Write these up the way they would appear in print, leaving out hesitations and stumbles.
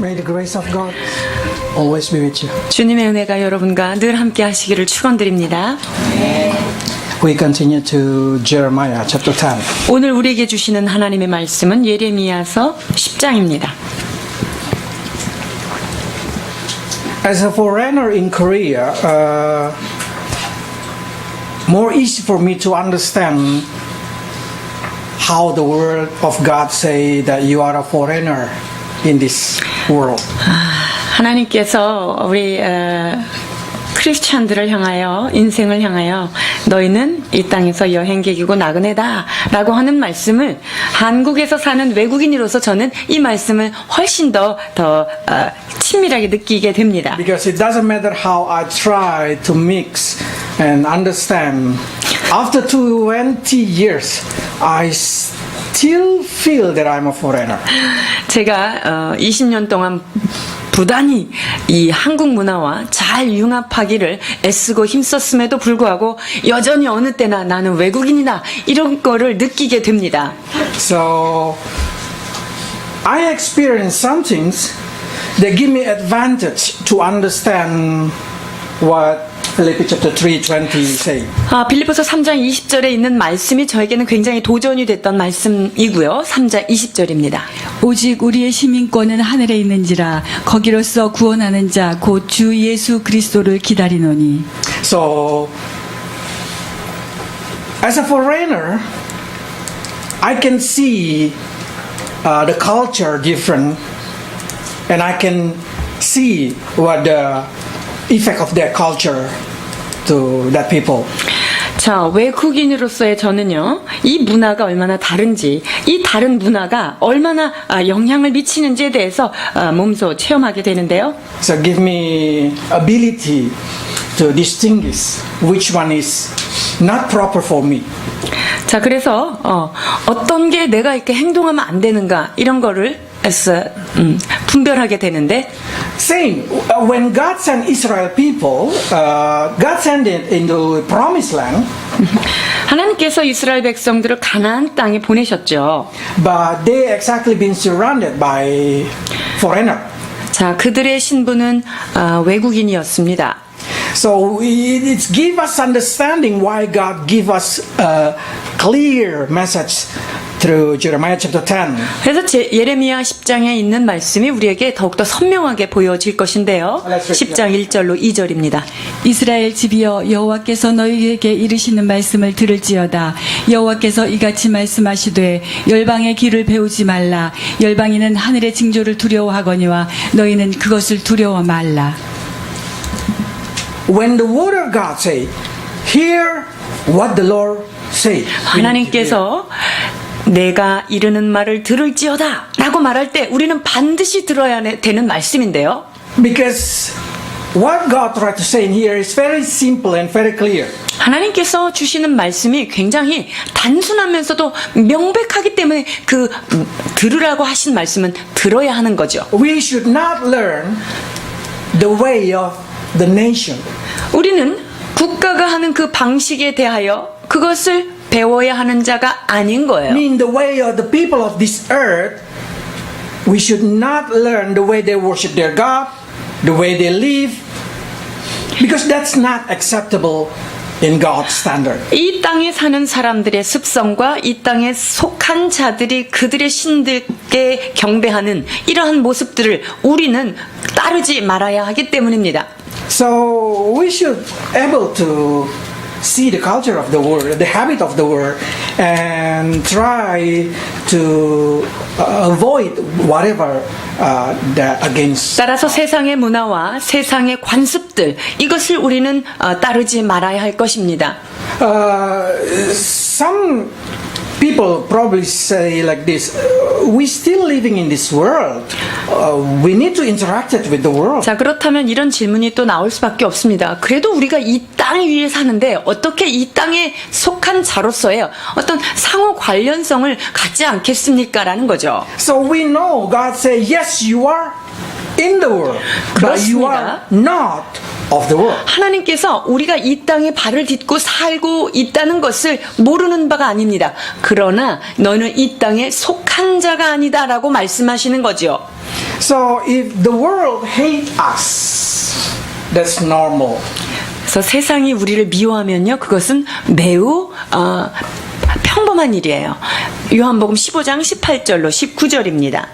May the grace of God always be with you. 주님의 은혜가 여러분과 늘 함께 하시기를 축원드립니다. We continue to Jeremiah chapter 10. 오늘 우리에게 주시는 하나님의 말씀은 예레미야서 10장입니다. As a foreigner in Korea, more easy for me to understand how the word of God say that you are a foreigner in this world. 하나님께서 우리 크리스찬들을 향하여 인생을 향하여 너희는 이 땅에서 여행객이고 나그네다 라고 하는 말씀을 한국에서 사는 외국인으로서 저는 이 말씀을 훨씬 더 친밀하게 느끼게 됩니다. Because it doesn't matter how I try to mix and understand. After 20 years, I still feel that I'm a foreigner. 제가 20년 동안 부단히 이 한국 문화와 잘 융합하기를 애쓰고 힘썼음에도 불구하고 여전히 어느 때나 나는 외국인이다 이런 거를 느끼게 됩니다. So I experience some things that give me advantage to understand what Philippians chapter 3:20 say. 빌립보서 3장 20절에 있는 말씀이 저에게는 굉장히 도전이 됐던 말씀이고요. 3장 20절입니다. 오직 우리의 시민권은 하늘에 있는지라 거기로서 구원하는 자 곧 주 예수 그리스도를 기다리노니. So as a foreigner, I can see the culture different, and I can see what the effect of their culture to that people. 자, 외국인으로서의 저는요, 이 문화가 얼마나 다른지, 이 다른 문화가 얼마나 영향을 미치는지에 대해서 몸소 체험하게 되는데요. So give me ability to distinguish which one is not proper for me. 자, 그래서 어떤 게 내가 이렇게 행동하면 안 되는가 이런 거를 분별하게 되는데. Same, when God sent Israel people, God sent it into promised land. 하나님께서 이스라엘 백성들을 가나안 땅에 보내셨죠. But they exactly been surrounded by foreigner. 자, 그들의 신분은 외국인이었습니다. So it gives us understanding why God give us a clear message through Jeremiah chapter 10. 그래서 예레미야 10장에 있는 말씀이 우리에게 더욱더 선명하게 보여질 것인데요. 10장 1절로 2절입니다. 이스라엘 집이여 여호와께서 너희에게 이르시는 말씀을 들을지어다. 여호와께서 이같이 말씀하시되 열방의 길을 배우지 말라. 열방이는 하늘의 징조를 두려워하거니와 너희는 그것을 두려워 말라. When the word of God say, hear what the Lord say. 하나님께서 내가 이르는 말을 들을지어다 라고 말할 때 우리는 반드시 들어야 되는 말씀인데요. Because what God tried to say in here is very simple and very clear. 하나님께서 주시는 말씀이 굉장히 단순하면서도 명백하기 때문에 들으라고 하신 말씀은 들어야 하는 거죠. We should not learn the way of the nation. 우리는 국가가 하는 그 방식에 대하여 그것을 배워야 하는 자가 아닌 거예요. Mean the way of the people of this earth. We should not learn the way they worship their God, the way they live, because that's not acceptable in God's standard. 이 땅에 사는 사람들의 습성과 이 땅에 속한 자들이 그들의 신들께 경배하는 이러한 모습들을 우리는 따르지 말아야 하기 때문입니다. So we should able to see the culture of the world, the habit of the world, and try to avoid whatever that against. 따라서 세상의 문화와 세상의 관습들 이것을 우리는 따르지 말아야 할 것입니다. Some people probably say like this: we still living in this world. We need to interact with the world. 자, 그렇다면 이런 질문이 또 나올 수밖에 없습니다. 그래도 우리가 이 땅 위에 사는데 어떻게 이 땅에 속한 자로서의 어떤 상호 관련성을 갖지 않겠습니까? 라는 거죠. So we know God say, yes, you are in the world, but you are not of the world. 하나님께서 우리가 이 땅에 발을 딛고 살고 있다는 것을 모르는 바가 아닙니다. 그러나 너는 이 땅에 속한 자가 아니다라고 말씀하시는 거죠. So if the world hate us, that's normal. 그래서 세상이 우리를 미워하면요, 그것은 매우 평범한 일이에요. 요한복음 15장 18절로 19절입니다.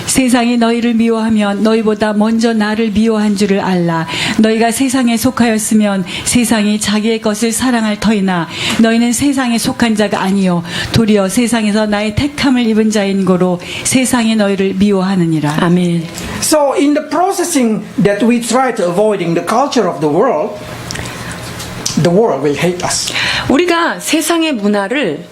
세상이 너희를 미워하면 너희보다 먼저 나를 미워한 줄을 알라. 너희가 세상에 속하였으면 세상이 자기의 것을 사랑할 터이나 너희는 세상에 속한 자가 아니요 도리어 세상에서 나의 택함을 입은 자인 고로 세상이 너희를 미워하느니라. 아멘. So in the processing that we try to avoiding the culture of the world will hate us. 우리가 세상의 문화를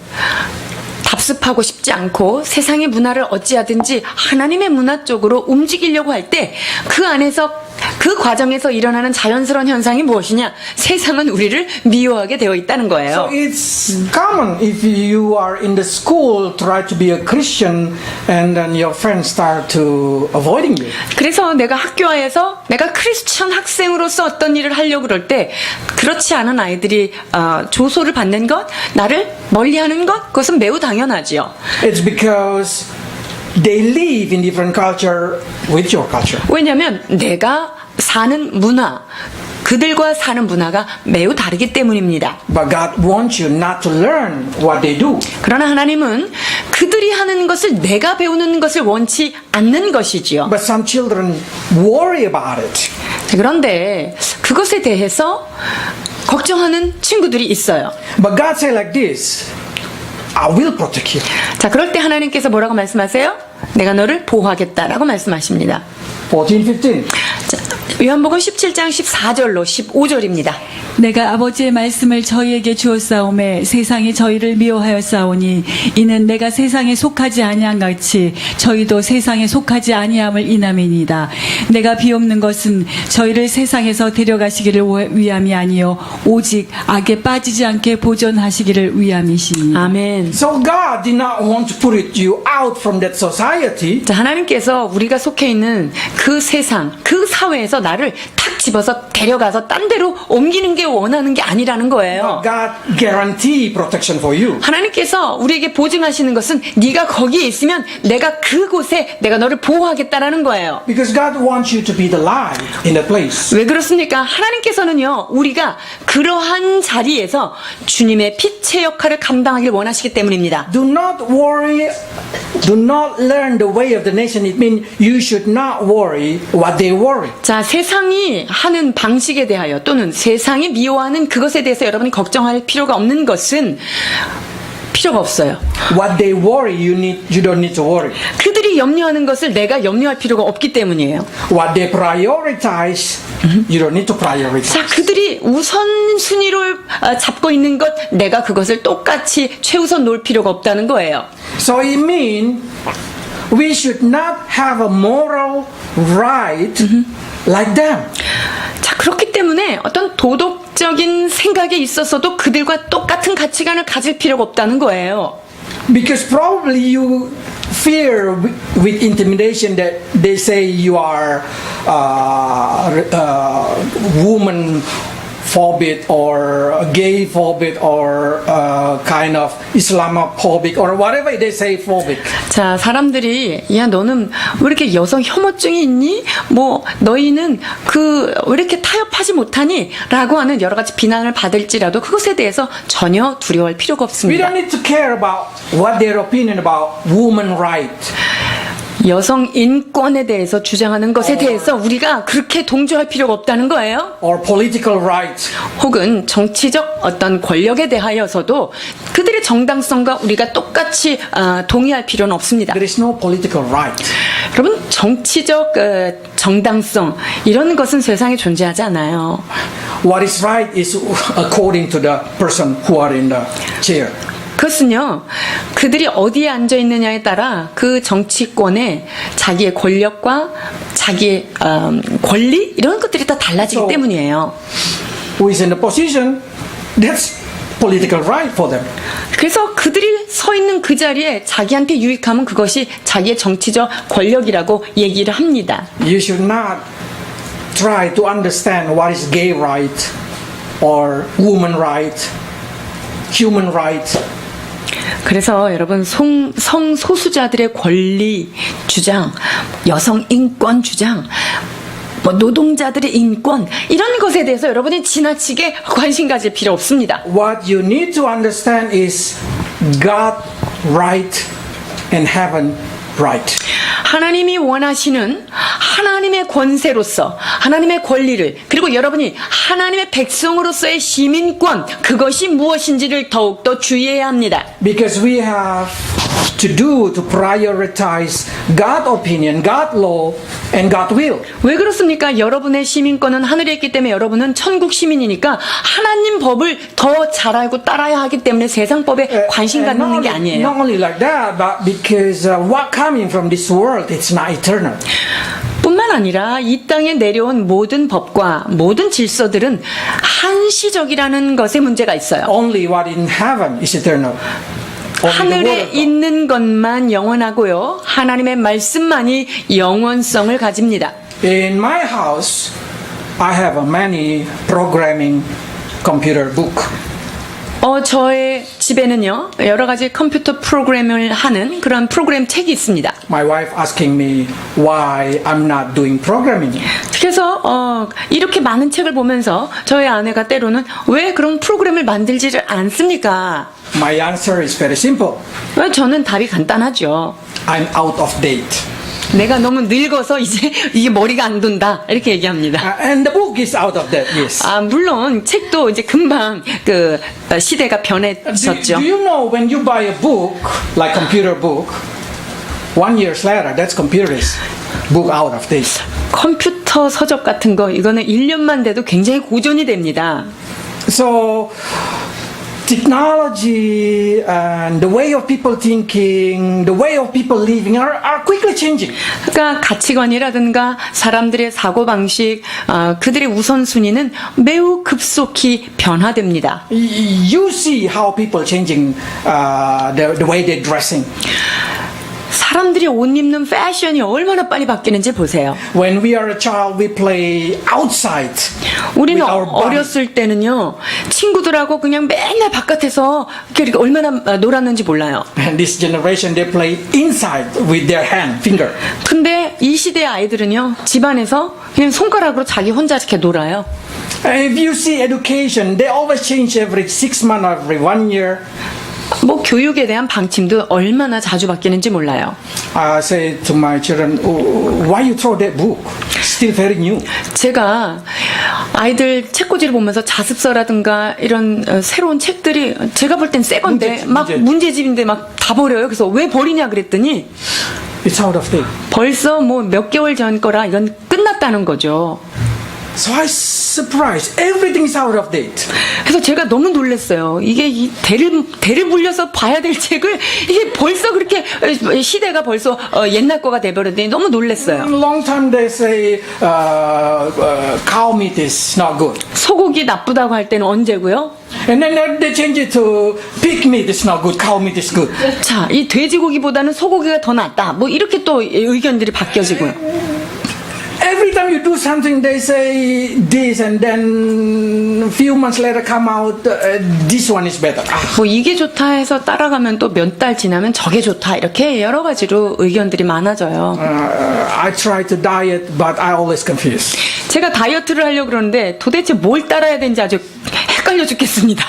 답습하고 싶지 않고 세상의 문화를 어찌하든지 하나님의 문화 쪽으로 움직이려고 할 때 그 안에서 그 과정에서 일어나는 자연스러운 현상이 무엇이냐? 세상은 우리를 미워하게 되어 있다는 거예요. So it's common if you are in the school try to be a Christian and then your friends start to avoiding you. 그래서 내가 학교에서 내가 크리스천 학생으로서 어떤 일을 하려고 그럴 때 그렇지 않은 아이들이 조소를 받는 것, 나를 멀리하는 것, 그것은 매우 당연하지요. It's because they live in different culture with your culture. 왜냐하면 내가 사는 문화, 그들과 사는 문화가 매우 다르기 때문입니다. But God wants you not to learn what they do. 그러나 하나님은 그들이 하는 것을 내가 배우는 것을 원치 않는 것이지요. But some children worry about it. 그런데 그것에 대해서 걱정하는 친구들이 있어요. But God said like this, I will protect you. 자, 그럴 때 하나님께서 뭐라고 말씀하세요? 내가 너를 보호하겠다라고 말씀하십니다. 14, 15. 자, 요한복음 17장 14절로 15절입니다. 내가 아버지의 말씀을 저희에게 주었사오매 세상이 저희를 미워하였사오니 이는 내가 세상에 속하지 아니한 같이 저희도 세상에 속하지 아니함을 인함이니이다. 내가 비옵는 것은 저희를 세상에서 데려가시기를 위함이 아니요 오직 악에 빠지지 않게 보존하시기를 위함이시니. 아멘. So God did not want to put you out from that society. 자, 하나님께서 우리가 속해 있는 그 세상, 그 사회에서 나를 탁 집어서 데려가서 딴 데로 옮기는 게 원하는 게 아니라는 거예요. God guarantee protection for you. 하나님께서 우리에게 보증하시는 것은 네가 거기에 있으면 내가 그곳에 내가 너를 보호하겠다라는 거예요. Because God wants you to be the light in that place. 왜 그렇습니까? 하나님께서는요, 우리가 그러한 자리에서 주님의 빛의 역할을 감당하길 원하시기 때문입니다. Do not worry, do not learn the way of the nation. It means you should not worry what they worry. 자, 세상이 하는 방식에 대하여 또는 세상이 미워하는 그것에 대해서 여러분이 걱정할 필요가 없는 것은 필요가 없어요. What they worry, you don't need to worry. 그들이 염려하는 것을 내가 염려할 필요가 없기 때문이에요. What they prioritize, you don't need to prioritize. 자, 그들이 우선순위를 잡고 있는 것, 내가 그것을 똑같이 최우선 놓을 필요가 없다는 거예요. So it means we should not have a moral right like them. 자, 그렇기 때문에 어떤 도덕적인 생각에 있어서도 그들과 똑같은 가치관을 가질 필요가 없다는 거예요. Because probably you fear with intimidation that they say you are woman phobic or gay phobic or kind of Islamophobic or whatever they say phobic. 자, 사람들이 야, 너는 왜 이렇게 여성 혐오증이 있니? 뭐 너희는 왜 이렇게 타협하지 못하니? 라고 하는 여러 가지 비난을 받을지라도 그것에 대해서 전혀 두려워할 필요가 We 없습니다. don't need to care about what their opinion about woman right. 여성 인권에 대해서 주장하는 것에 대해서 우리가 그렇게 동조할 필요가 없다는 거예요. Or political right. 혹은 정치적 어떤 권력에 대하여서도 그들의 정당성과 우리가 똑같이 동의할 필요는 없습니다. There is no political right. 여러분, 정치적 정당성 이런 것은 세상에 존재하지 않아요. What is right is according to the person who are in the chair. 그것은요, 그들이 어디에 앉아 있느냐에 따라 그 정치권의 자기의 권력과 자기의 권리 이런 것들이 다 달라지기 때문이에요. Who is in the position, that's political right for them. 그래서 그들이 서 있는 그 자리에 자기한테 유익하면 그것이 자기의 정치적 권력이라고 얘기를 합니다. You should not try to understand what is gay right or woman right, human right. 그래서 여러분 성소수자들의 권리 주장, 여성 인권 주장, 뭐 노동자들의 인권 이런 것에 대해서 여러분이 지나치게 관심 가질 필요 없습니다. What you need to understand is God right and heaven right. 하나님이 원하시는 하나님의 권세로서 하나님의 권리를 그리고 여러분이 하나님의 백성으로서의 시민권 그것이 무엇인지를 더욱더 주의해야 합니다. Because we have to prioritize God's opinion, God's law, and God's will. 왜 그렇습니까? 여러분의 시민권은 하늘에 있기 때문에 여러분은 천국 시민이니까 하나님 법을 더 잘 알고 따라야 하기 때문에 세상 법에 관심 And 갖는 게 아니에요. not only like that, but because what coming from this world, it's not eternal. 뿐만 아니라 이 땅에 내려온 모든 법과 모든 질서들은 한시적이라는 것에 문제가 있어요. Only what in heaven is eternal. Only the word 하늘에 of God. 있는 것만 영원하고요. 하나님의 말씀만이 영원성을 가집니다. In my house, I have many programming computer book. 저의 집에는요, 여러 가지 컴퓨터 프로그램을 하는 그런 프로그램 책이 있습니다. My wife asking me why I'm not doing programming. 그래서, 이렇게 많은 책을 보면서 저희 아내가 때로는 왜 그런 프로그램을 만들지를 않습니까? My answer is very simple. 저는 답이 간단하죠. I'm out of date. 내가 너무 늙어서 이제 이게 머리가 안 돈다. 이렇게 얘기합니다. And the book is out of date, yes. 물론 책도 이제 금방 그 시대가 Do 변해졌죠. you know when you buy a book, like computer book, 1 year later, that's computer's book out of date. 컴퓨터 서적 같은 거 이거는 1년만 돼도 굉장히 고전이 됩니다. So, technology and the way of people thinking, the way of people living are quickly changing. 그러니까 가치관이라든가 사람들의 사고방식, 그들의 우선순위는 매우 급속히 변화됩니다. You see how people changing the way they're dressing. 사람들이 옷 입는 패션이 얼마나 빨리 바뀌는지 보세요. When we are a child, we play outside. 우리는 with our body. 어렸을 때는요, 친구들하고 그냥 맨날 바깥에서 이렇게 얼마나 놀았는지 몰라요. And this generation, they play inside with their hand, finger. 근데 이 시대의 아이들은요, 집안에서 그냥 손가락으로 자기 혼자 이렇게 놀아요. If you see education, they always change every 6 months or every 1 year. 뭐 교육에 대한 방침도 얼마나 자주 바뀌는지 몰라요. I say to my children, why you throw that book? Still very new. 제가 아이들 책꽂이를 보면서 자습서라든가 이런 새로운 책들이 제가 볼 땐 새 건데 막 문제집인데 막 다 버려요. 그래서 왜 버리냐 그랬더니 It's out of date. 벌써 뭐 몇 개월 전 거라 이건 끝났다는 거죠. So I surprised. Everything is out of date. 그래서 제가 너무 놀랐어요. 이게 이 대를 불려서 봐야 될 책을 이게 벌써 그렇게 시대가 벌써 옛날 거가 돼버렸더니 너무 놀랐어요. Long time they say cow meat is not good. 소고기 나쁘다고 할 때는 언제고요? And then they change it to pig meat is not good, cow meat is good. 자, 이 돼지고기보다는 소고기가 더 낫다. 뭐 이렇게 또 의견들이 바뀌어지고요. Every time you do something, they say this, and then a few months later come out, this one is better. 뭐 이게 좋다 해서 따라가면 또 몇 달 지나면 저게 좋다. 이렇게 여러 가지로 의견들이 많아져요. I try to diet, but I always confuse. 제가 다이어트를 하려고 그러는데 도대체 뭘 따라야 되는지 아주 헷갈려 죽겠습니다.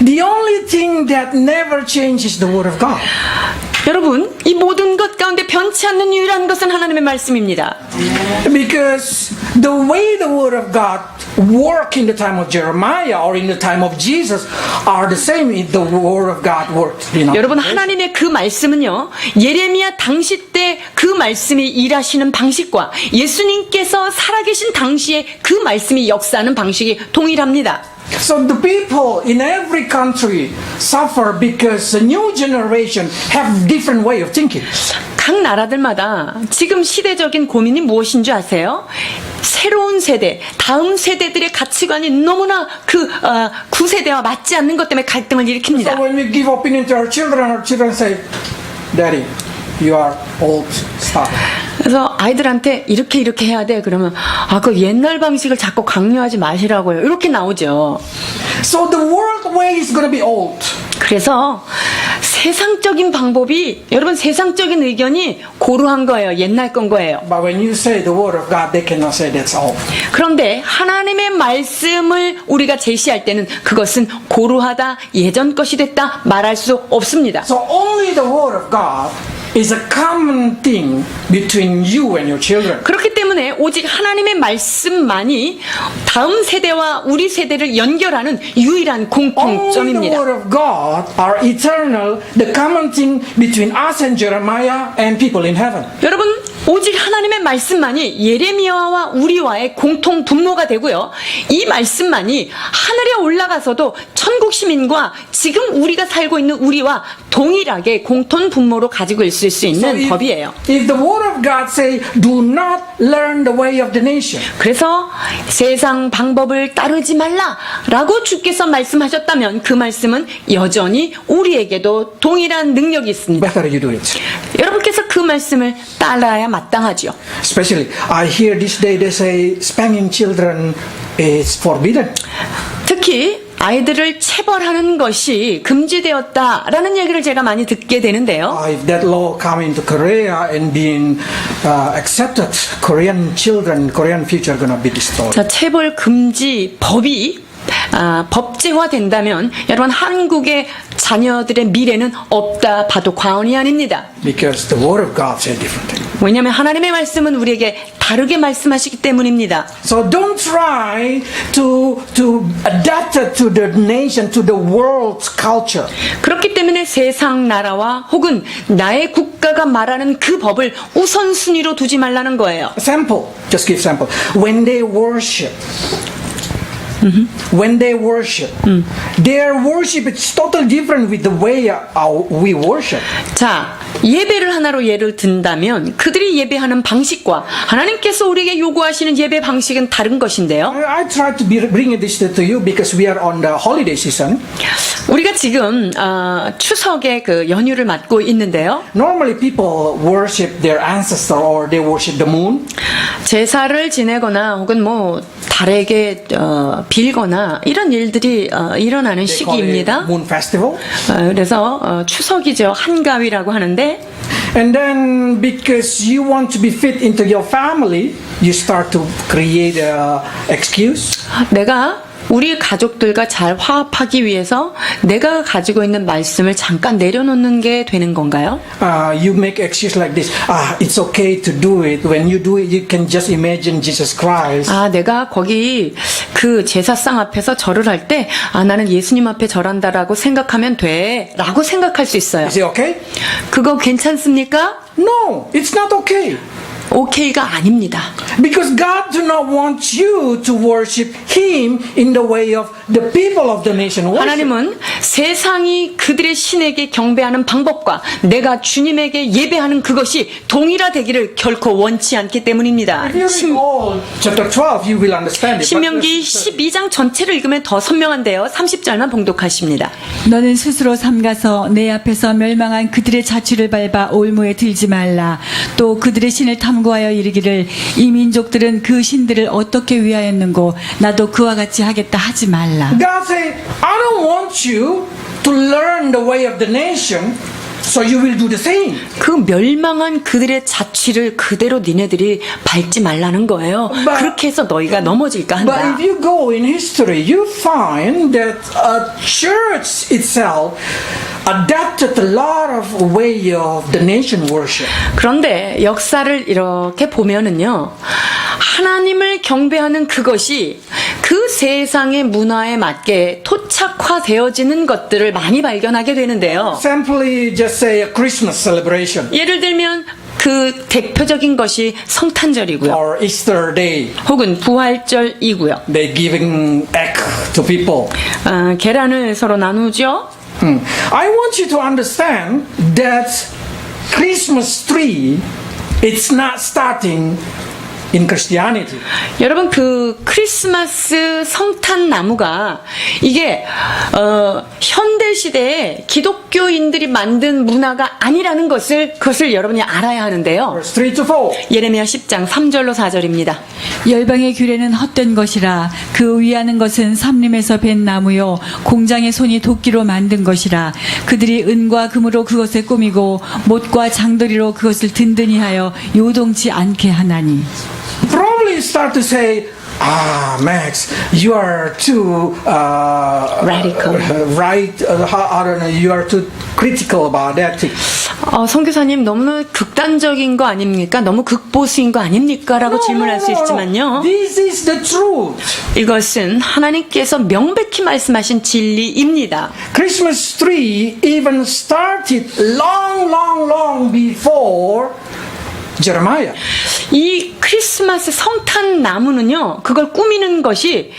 The only thing that never changes the Word of God. 여러분, 이 모든 것 가운데 변치 않는 유일한 것은 하나님의 말씀입니다. Because the way the Word of God worked in the time of Jeremiah or in the time of Jesus are the same in the Word of God worked. 여러분, 하나님의 그 말씀은요, 예레미야 당시 때 그 말씀이 일하시는 방식과 예수님께서 살아계신 당시에 그 말씀이 역사하는 방식이 동일합니다. So the people in every country suffer because the new generation have different way of thinking. 각 나라들마다 지금 시대적인 고민이 무엇인 줄 아세요? 새로운 세대, 다음 세대들의 가치관이 너무나 그 구세대와 맞지 않는 것 때문에 갈등을 일으킵니다. So when we give opinion to our children say, Daddy, you are old stuff. 그래서 아이들한테 이렇게 해야 돼. 그러면 그 옛날 방식을 자꾸 강요하지 마시라고요. 이렇게 나오죠. So the world way is going to be old. 그래서 세상적인 방법이 여러분 세상적인 의견이 고루한 거예요. 옛날 건 거예요. But when you say the word of God, they cannot say that's old. 그런데 하나님의 말씀을 우리가 제시할 때는 그것은 고루하다, 예전 것이 됐다 말할 수 없습니다. So only the word of God is a common thing between you and your children. 그렇기 때문에 오직 하나님의 말씀만이 다음 세대와 우리 세대를 연결하는 유일한 Only the 공통점입니다. word of God are eternal, the common thing between us and Jeremiah and people in heaven. 여러분 오직 하나님의 말씀만이 예레미야와 우리와의 공통 분모가 되고요. 이 말씀만이 하늘에 올라가서도 천국 시민과 지금 우리가 살고 있는 우리와 동일하게 공통 분모로 가지고 있을 수 있는 법이에요. if the word of God say, do not learn the way of the nation. 그래서 세상 방법을 따르지 말라라고 주께서 말씀하셨다면 그 말씀은 여전히 우리에게도 동일한 능력이 있습니다. Better you do it. 여러분께서 그 말씀을 따라야 마땅하죠. Especially, I hear this day they say spanking children is forbidden. 특히 아이들을 체벌하는 것이 금지되었다라는 얘기를 제가 많이 듣게 되는데요. If that law come into Korea and being accepted, Korean children, Korean future gonna be destroyed. 자, 체벌 금지 법이 법제화 된다면 여러분 한국의 자녀들의 미래는 없다 봐도 과언이 아닙니다. Because the word of God said different thing. 왜냐하면 하나님의 말씀은 우리에게 다르게 말씀하시기 때문입니다. So don't try to adapt it to the nation, to the world's culture. 그렇기 때문에 세상 나라와 혹은 나의 국가가 말하는 그 법을 우선순위로 두지 말라는 거예요. Sample, just give sample. When they worship, their worship is totally different with the way we worship. 자, 예배를 하나로 예를 든다면 그들이 예배하는 방식과 하나님께서 우리에게 요구하시는 예배 방식은 다른 것인데요. I try to bring this to you because we are on the holiday season. 우리가 지금 추석의 그 연휴를 맞고 있는데요. Normally people worship their ancestor or they worship the moon. 제사를 지내거나 혹은 뭐 달에게 빌거나 이런 일들이 일어나는 They call it 시기입니다. moon festival. 그래서 추석이죠. 한가위라고 하는데 And then because you want to be fit into your family, you start to create a excuse. 내가 우리 가족들과 잘 화합하기 위해서 내가 가지고 있는 말씀을 잠깐 내려놓는 게 되는 건가요? You make excuse like this. It's okay to do it. When you do it, you can just imagine Jesus Christ. 내가 거기 그 제사상 앞에서 절을 할 때, 나는 예수님 앞에 절한다라고 생각하면 돼. 라고 생각할 수 있어요. Is it okay? 그거 괜찮습니까? No, it's not okay. 오케이가 아닙니다. Because God do not want you to worship Him in the way of the people of the nation worship. 하나님은 세상이 그들의 신에게 경배하는 방법과 내가 주님에게 예배하는 그것이 동일화되기를 결코 원치 않기 때문입니다. If you read all chapter 12, you will understand it. 신명기 12장 전체를 읽으면 더 선명한데요. 30절만 봉독하십니다. 너는 스스로 삼가서 내 앞에서 멸망한 그들의 자취를 밟아 올무에 들지 말라. 또 그들의 신을 탐구하여 이르기를 이 민족들은 그 신들을 어떻게 위하였는고 나도 그와 같이 하겠다 하지 말라. God said, I don't want you to learn the way of the nation, so you will do the same. 그 멸망한 그들의 자취를 그대로 니네들이 밟지 말라는 거예요. 그렇게 해서 너희가 넘어질까 But 한다. if you go in history, you find that a church itself adapted a lot of way of the nation worship. 그런데 역사를 이렇게 보면은요, 하나님을 경배하는 그것이 그 세상의 문화에 맞게 토착화되어지는 것들을 많이 발견하게 되는데요. Simply just say a Christmas celebration 예를 들면 그 대표적인 것이 성탄절이고요. or Easter Day. 혹은 부활절이고요. They giving egg to people. 계란을 서로 나누죠. I want you to understand that Christmas tree, it's not starting in Christianity. 여러분 그 크리스마스 성탄 나무가 이게 현대 시대에 기독교인들이 만든 문화가 아니라는 그것을 여러분이 알아야 하는데요. Verse 3 to 4. 예레미야 10장 3절로 4절입니다. 열방의 규례는 헛된 것이라 그 위하는 것은 삼림에서 벤 나무요 공장의 손이 도끼로 만든 것이라 그들이 은과 금으로 그것에 꾸미고 못과 장도리로 그것을 든든히 하여 요동치 않게 하나니. Probably start to say, Max, you are too Radical. Right. I don't know. You are too critical about that. 선교사님 너무 극단적인 거 아닙니까? 너무 극보수인 거 아닙니까? 라고 질문할 수 있지만요. This is the truth. 이것은 하나님께서 명백히 말씀하신 진리입니다. Christmas tree even started long before Jeremiah. 이 크리스마스 성탄 나무는요, 그걸 꾸미는 것이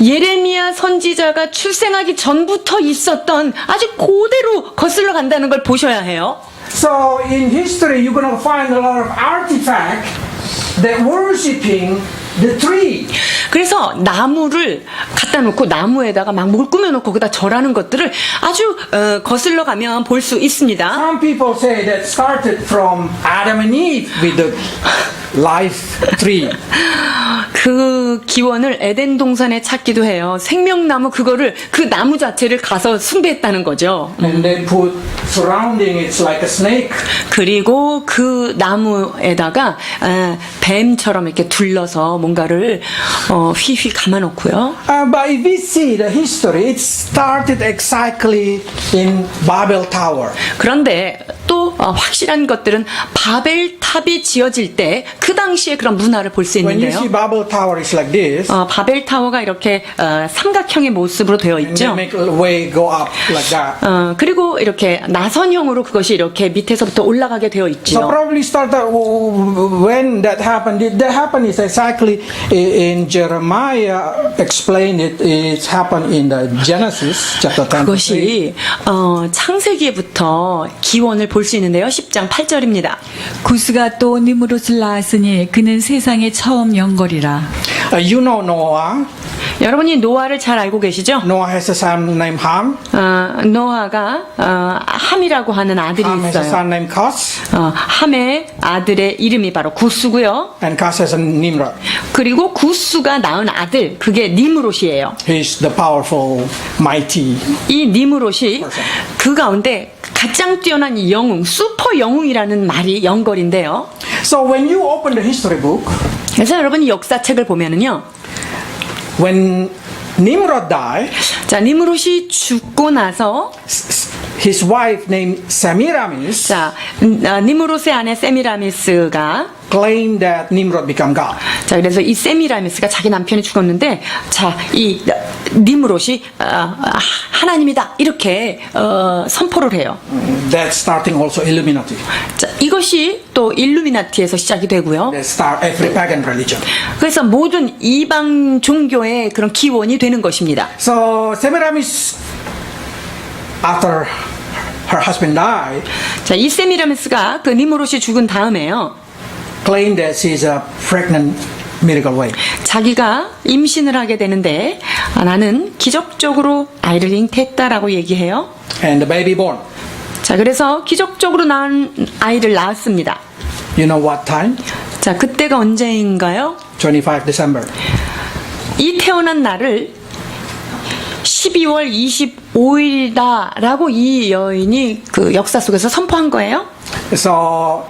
예레미야 선지자가 출생하기 전부터 있었던 아주 그대로 거슬러 간다는 걸 보셔야 해요. So in history, you're going to find a lot of artifacts that worshiping the tree. 그래서 나무를 갖다 놓고 나무에다가 막 뭘 꾸며놓고 그다 절하는 것들을 아주 거슬러 가면 볼 수 있습니다. Some people say that started from Adam and Eve with the life tree. 그 기원을 에덴 동산에 찾기도 해요. 생명나무 그 나무 자체를 가서 숭배했다는 거죠. And they put surrounding it like a snake. 그리고 그 나무에다가 뱀처럼 이렇게 둘러서 뭔가를 휘휘 감아놓고요. But if we see the history, it started exactly in Babel Tower. 그런데 또 확실한 것들은 바벨탑이 지어질 때 그 당시에 그런 문화를 볼 수 When you see 있는데요. Babel Tower, it's like this. 바벨타워가 이렇게 삼각형의 모습으로 되어 And 있죠. they make a way go up like that. 그리고 이렇게 나선형으로 그것이 이렇게 밑에서부터 올라가게 되어 So 있죠. probably started when that happened. That happened is exactly in Jeremiah explained it. It happened in the Genesis chapter 10. 그것이 창세기부터 기원을 볼 수 있는데요. 10장 8절입니다. 구스가 또 니무롯을 낳았으니 그는 세상의 처음 영걸이라. You know Noah. 여러분이 노아를 잘 알고 계시죠? Noah has a son named Ham. 노아가 함이라고 하는 아들이 Ham has a 있어요. son named Cush. 함의 아들의 이름이 바로 구스고요. And Cush has a Nimrod. 그리고 구스가 낳은 아들, 그게 니므롯이에요. He's the powerful, mighty. 이 니므롯이 그 가운데 가장 뛰어난 영웅, 슈퍼 영웅이라는 말이 연걸인데요. So when you open the history book, 그래서 여러분이 역사책을 보면은요. when Nimrod died, 자, 니므롯이 죽고 나서 his wife named Semiramis 자, 니므롯의 아내 세미라미스가 claimed that Nimrod became God. 자, 그래서 이 세미라미스가 자기 남편이 죽었는데 자, 이 니므롯이 하나님이다 이렇게 선포를 해요. That's starting also Illuminati. 자, 이것이 또 일루미나티에서 시작이 되고요. That start every pagan religion. 그래서 모든 이방 종교의 그런 기원이 되는 것입니다. So Semiramis, after her husband died, 자, 이 세미라미스가 그 니므롯이 죽은 다음에요. claimed that she's a pregnant miracle way. 자기가 임신을 하게 되는데 나는 기적적으로 아이를 잉태했다라고 얘기해요. And the baby born. 자, 그래서 기적적으로 낳은 아이를 낳았습니다. You know what time? 자, 그때가 언제인가요? 25 December. 이 태어난 날을 12월 25일이다라고 이 여인이 그 역사 속에서 선포한 거예요. So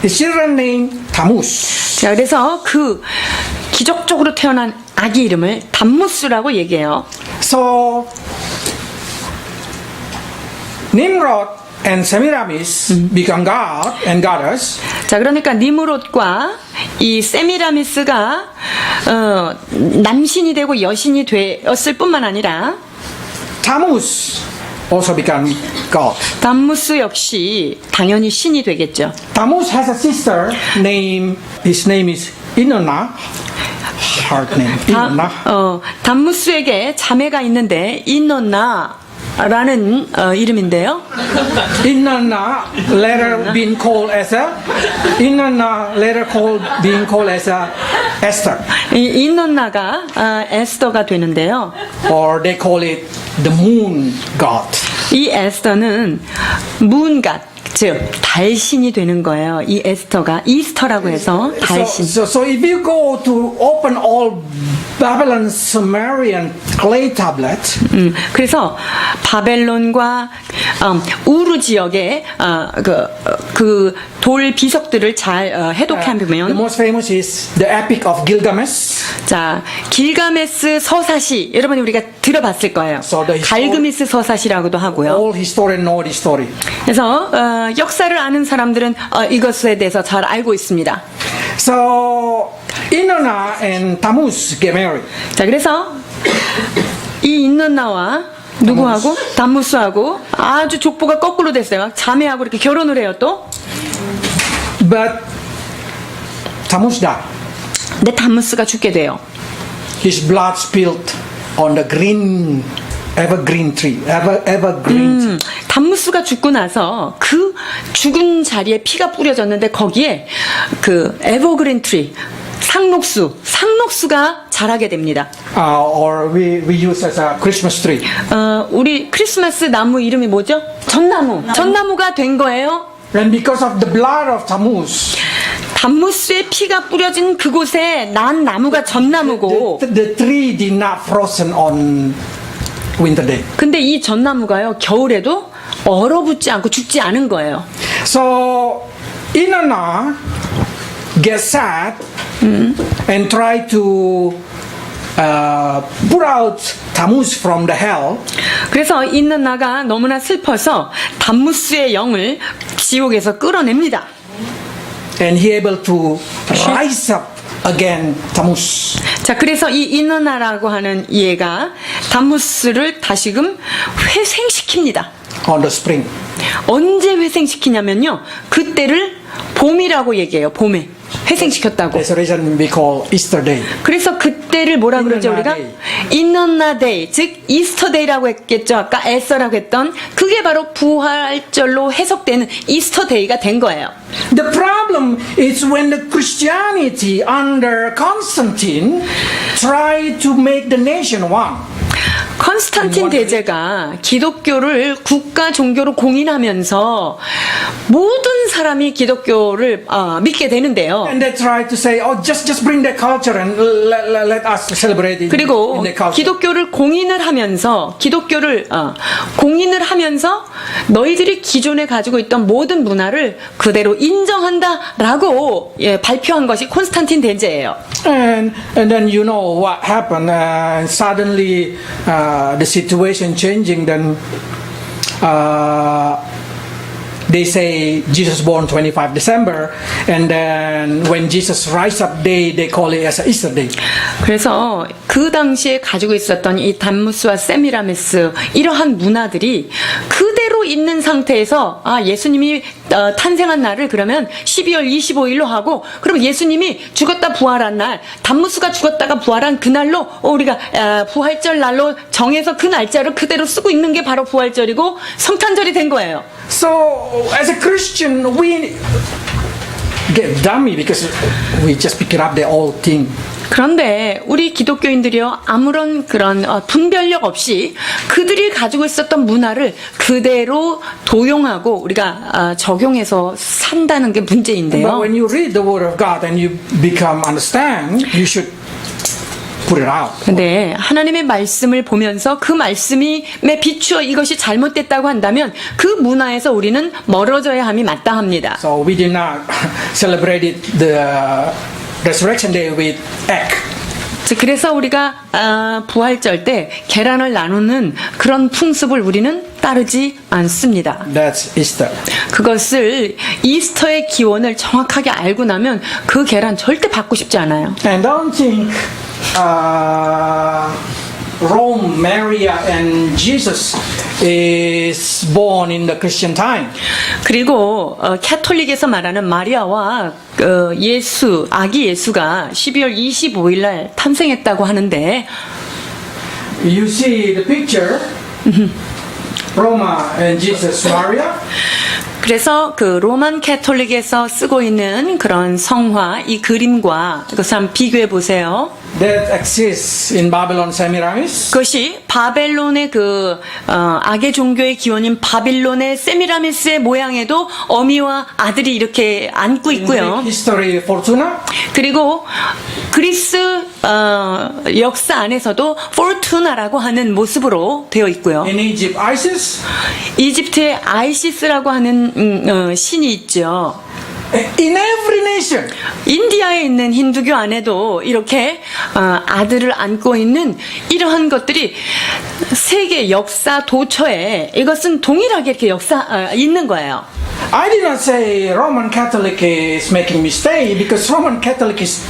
his children named Tammuz. 자, 그래서 그 기적적으로 태어난 아기 이름을 담무스라고 얘기해요. So Nimrod and Semiramis become God and goddess. 자, 그러니까 니므롯과 이 세미라미스가 남신이 되고 여신이 되었을 뿐만 아니라 Tammuz also become God. 담무스 역시 당연히 신이 되겠죠. Tammuz has a sister named, his name is Inanna. Hard name. Inanna. 담무스에게 자매가 있는데 인노나 라는 이름인데요. Inanna later being called as a Esther, 이 인넌나가 에스더가 되는데요. or they call it the moon god. 이 에스더는 문갓, 즉 달신이 되는 거예요. 이 에스더가 이스터라고 해서 달신. So if you go to open all Babylon Sumerian clay tablets, 그래서 바벨론과 우르 지역의 그 돌 비석들을 잘 해독해 the 보면, most famous is the Epic of Gilgamesh. 자 길가메스 서사시, 여러분이 우리가 들어봤을 거예요. So the 갈그미스 서사시라고도 하고요. All historians know this story. 그래서 역사를 아는 사람들은 이것에 대해서 잘 알고 있습니다. So Inanna and Tammuz get married. 자, 그래서 이 인넌나와 누구하고? 담무스하고 아주 족보가 거꾸로 됐어요. 자매하고 이렇게 결혼을 해요 또. But Tammuz died. 근데 담무스가 죽게 돼요. His blood spilled on the green evergreen tree. Evergreen tree. 담무스가 죽고 나서 그 죽은 자리에 피가 뿌려졌는데 거기에 그 에버그린 트리, 상록수가 자라게 됩니다. Or we use as a Christmas tree. 우리 크리스마스 나무 이름이 뭐죠? 전나무가 된 거예요. And because of the blood of Tammuz, 담무스의 피가 뿌려진 그곳에 난 나무가 전나무고, the tree did not frozen on winter day. 근데 이 전나무가요 겨울에도 얼어붙지 않고 죽지 않은 거예요. So Inanna gets sad and try to put out Tammuz from the hell. 그래서 인난나가 너무나 슬퍼서 담무스의 영을 지옥에서 끌어냅니다. And he able to rise up again Tammuz. 자, 그래서 이 인난나라고 하는 얘가 담무스를 다시금 회생시킵니다. On the spring. 언제 회생시키냐면요, 그때를 봄이라고 얘기해요. 봄에 회생시켰다고. That's the reason we call Easter Day. 그래서 그때를 뭐라 그러죠 우리가? 인넌나데이, 즉 이스터데이라고 했겠죠. 아까 에서라고 했던 그게 바로 부활절로 해석되는 이스터데이가 된 거예요. The problem is when the Christianity under Constantine tried to make the nation one. 컨스탄틴 대제가 기독교를 국가 종교로 공인하면서 모든 사람이 기독교를 믿게 되는데요. And they tried to say, oh, just bring the culture and let us celebrate it 그리고 in the culture. 기독교를 공인을 하면서 공인을 하면서 너희들이 기존에 가지고 있던 모든 문화를 그대로 인정한다라고 발표한 것이 콘스탄틴 대제예요. And then you know what happened. Suddenly the situation changing. Then they say Jesus born 25 December, and then when Jesus rise up day, they call it as a Easter day. 그래서 그 당시에 가지고 있었던 이 담무스와 세미라메스 이러한 문화들이 그대로 있는 상태에서 예수님이 탄생한 날을 그러면 12월 25일로 하고, 그럼 예수님이 죽었다 부활한 날, 담무스가 죽었다가 부활한 그날로 우리가 부활절 날로 정해서 그 날짜를 그대로 쓰고 있는 게 바로 부활절이고 성탄절이 된 거예요. So as a Christian, we get dummy because we just pick it up the old thing. 그런데 우리 기독교인들이요, 아무런 그런 분별력 없이 그들이 가지고 있었던 문화를 그대로 도용하고 우리가 적용해서 산다는 게 문제인데요. But when you read the Word of God and you become understand, you should put it out. 근데 하나님의 말씀을 보면서 그 말씀에 비추어 이것이 잘못됐다고 한다면 그 문화에서 우리는 멀어져야 함이 마땅합니다. So we did not celebrate the Resurrection Day with egg. 그래서 우리가 부활절 때 계란을 나누는 그런 풍습을 우리는 따르지 않습니다. That's Easter. 그것을 이스터의 기원을 정확하게 알고 나면 그 계란 절대 받고 싶지 않아요. And don't think Rome, Mary, and Jesus is born in the Christian time. 그리고 캐톨릭에서 말하는 마리아와 아기 예수가 12월 25일 날 탄생했다고 하는데, You see the picture. Roma and Jesus Maria. 그래서 그 로만 캐톨릭에서 쓰고 있는 그런 성화, 이 그림과 이것을 한번 비교해 보세요. That exists in Babylon Semiramis. 그것이 바벨론의 그 악의 종교의 기원인 바빌론의 세미라미스의 모양에도 어미와 아들이 이렇게 안고 있고요. Greek history Fortuna. 그리고 그리스 역사 안에서도 포르투나라고 하는 모습으로 되어 있고요. In Egypt, Isis. 이집트의 아이시스라고 하는 신이 있죠. In every nation. 인디아에 있는 힌두교 안에도 이렇게 아들을 안고 있는 이러한 것들이 세계 역사 도처에 이것은 동일하게 이렇게 있는 거예요. I did not say Roman Catholic is making mistake because Roman Catholic is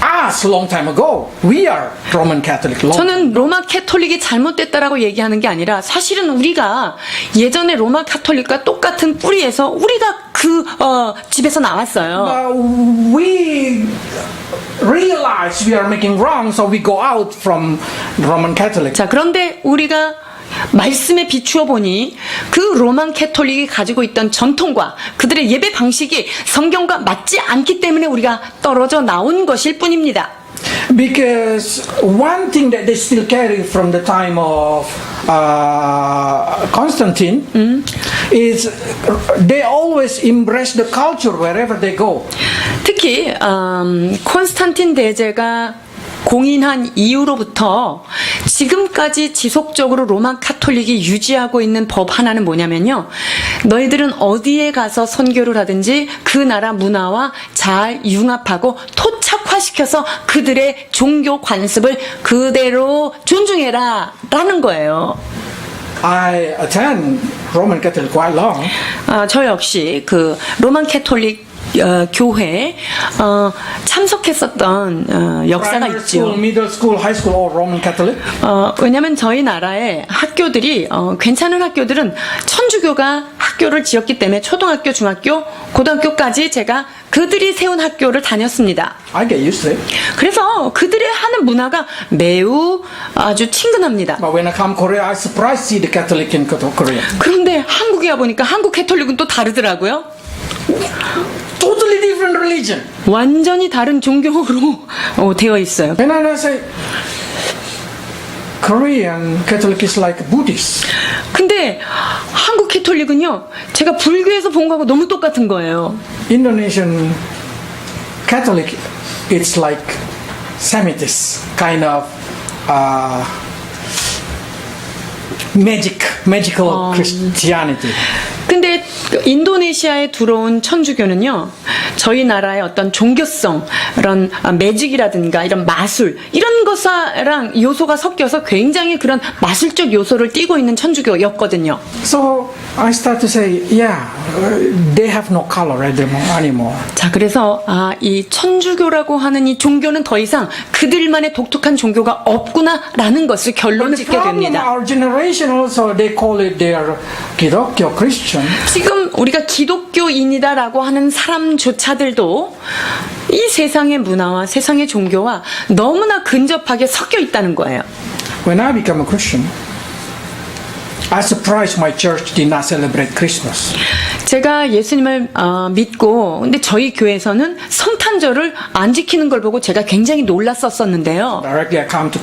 us long time ago. We are Roman Catholic. 저는 로마 캐톨릭이 잘못됐다라고 얘기하는 게 아니라 사실은 우리가 예전에 로마 캐톨릭과 똑같은 뿌리에서 우리가 그 집에서 나왔어요. We realize we are making wrong, so we go out from Roman Catholic. 자, 그런데 우리가 말씀에 비추어 보니 그 로만 캐톨릭이 가지고 있던 전통과 그들의 예배 방식이 성경과 맞지 않기 때문에 우리가 떨어져 나온 것일 뿐입니다. Because one thing that they still carry from the time of Constantine is they always embrace the culture wherever they go. 특히 콘스탄틴 대제가 공인한 이후로부터 지금까지 지속적으로 로마 카톨릭이 유지하고 있는 법 하나는 뭐냐면요. 너희들은 어디에 가서 선교를 하든지 그 나라 문화와 잘 융합하고 토착화시켜서 그들의 종교 관습을 그대로 존중해라 라는 거예요. I attend Roman Catholic quite long. 저 역시 그 로만 캐톨릭 교회에 참석했었던 역사가 Primary 있죠. school, middle school, high school, all Roman Catholic. 왜냐하면 저희 나라의 학교들이 괜찮은 학교들은 천주교가 학교를 지었기 때문에 초등학교, 중학교, 고등학교까지 제가 그들이 세운 학교를 다녔습니다. I get used to it. 그래서 그들의 하는 문화가 매우 아주 친근합니다. But when I come Korea, I surprised see the Catholic in Korea. 그런데 한국에 와보니까 한국 캐톨릭은 또 다르더라고요. Totally different religion. 완전히 다른 종교로 되어 있어요. And then I say, Korean Catholic is like Buddhist. 근데 한국 캐톨릭은요, 제가 불교에서 본 거하고 너무 똑같은 거예요. Indonesian Catholic, it's like Semitic kind of magical Christianity. 근데 인도네시아에 들어온 천주교는요, 저희 나라의 어떤 종교성, 이런 매직이라든가 이런 마술, 이런 것랑 요소가 섞여서 굉장히 그런 마술적 요소를 띠고 있는 천주교였거든요. So I start to say, yeah, they have no color anymore. 자, 그래서 이 천주교라고 하는 이 종교는 더 이상 그들만의 독특한 종교가 없구나라는 것을 결론 짓게 됩니다. Our generation also they call it their Kidokyo Christian. 지금 우리가 기독교인이다라고 하는 사람조차들도 이 세상의 문화와 세상의 종교와 너무나 근접하게 섞여 있다는 거예요. When I became a Christian, I surprised my church did not celebrate Christmas. 제가 예수님을 믿고 근데 저희 교회에서는 성탄절을 안 지키는 걸 보고 제가 굉장히 놀랐었는데요. Directly I come to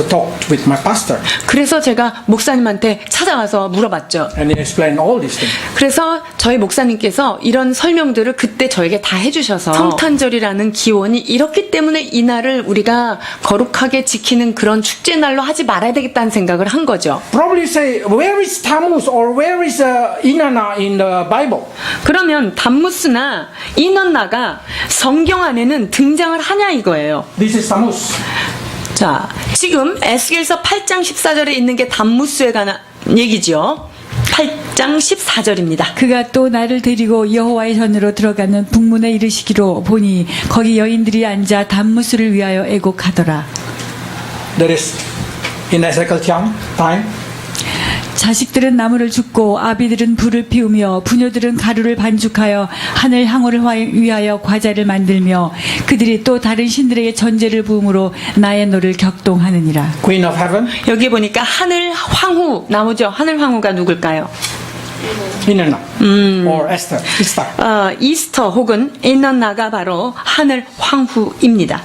talk with my pastor. 그래서 제가 목사님한테 찾아가서 물어봤죠. And he explained all these things. 그래서 저희 목사님께서 이런 설명들을 그때 저에게 다 해주셔서 성탄절이라는 기원이 이렇기 때문에 이 날을 우리가 거룩하게 지키는 그런 축제날로 하지 말아야 되겠다는 생각을 한 거죠. Probably say, where is Tammuz or where is Inanna in the Bible? 그러면 담무스나 이넌나가 성경 안에는 등장을 하냐 이거예요. This is Tammuz. 자, 지금 에스겔서 8장 14절에 있는 게 담무스에 관한 얘기죠. 8장 14절입니다. 그가 또 나를 데리고 여호와의 전으로 들어가는 북문에 이르시기로 보니 거기 여인들이 앉아 담무스를 위하여 애곡하더라. That is in Ezekiel time. 자식들은 나무를 줍고 아비들은 불을 피우며 부녀들은 가루를 반죽하여 하늘 항우를 위하여 과자를 만들며 그들이 또 다른 신들에게 전제를 부음으로 나의 노를 격동하느니라. Queen of heaven, 여기 보니까 하늘 황후 나오죠. 하늘 황후가 누굴까요? Inanna, or Esther. 이스터 혹은 인넌나가 바로 하늘 황후입니다.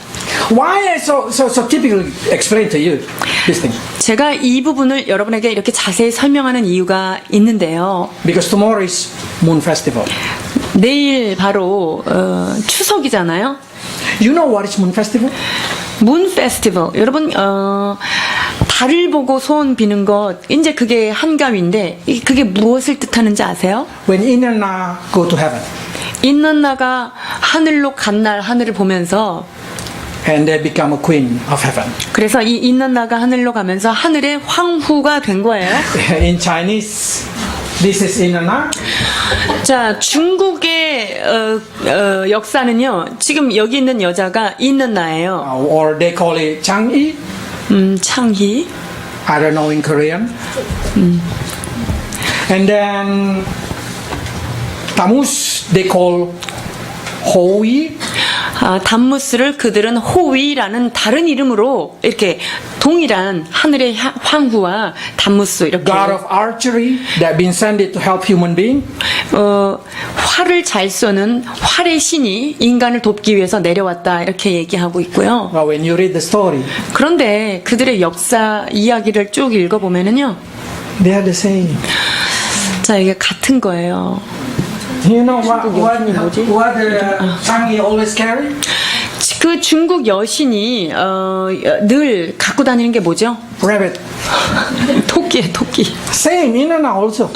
Why I so typically explain to you this thing? 제가 이 부분을 여러분에게 이렇게 자세히 설명하는 이유가 있는데요. Because tomorrow is Moon Festival. 내일 바로 추석이잖아요. You know what is Moon Festival? 문 페스티벌. 여러분 달을 보고 소원 비는 것 이제 그게 한가위인데 그게 무엇을 뜻하는지 아세요? When Inanna go to heaven 인넌나가 하늘로 간 날 하늘을 보면서 and they become a queen of heaven. 그래서 이 인넌나가 하늘로 가면서 하늘의 황후가 된 거예요. In Chinese, this is Inanna. 자, 중국의 역사는요. 지금 여기 있는 여자가 인넌나예요. Or they call it Chang'e. 창희. I don't know in Korean. And then Tammuz they call Hoi. 담무스를 그들은 호위라는 다른 이름으로 이렇게 동일한 하늘의 황후와 담무스 이렇게 God of archery that been sent to help human being. 활을 잘 쏘는 활의 신이 인간을 돕기 위해서 내려왔다 이렇게 얘기하고 있고요. Well, when you read the story, 그런데 그들의 역사 이야기를 쭉 읽어보면은요. they are the same. 자, 이게 같은 거예요. You know what Chang'e always carry? 그 중국 여신이 늘 갖고 다니는 게 뭐죠? Rabbit. 토끼에 토끼. Same, Inanna also.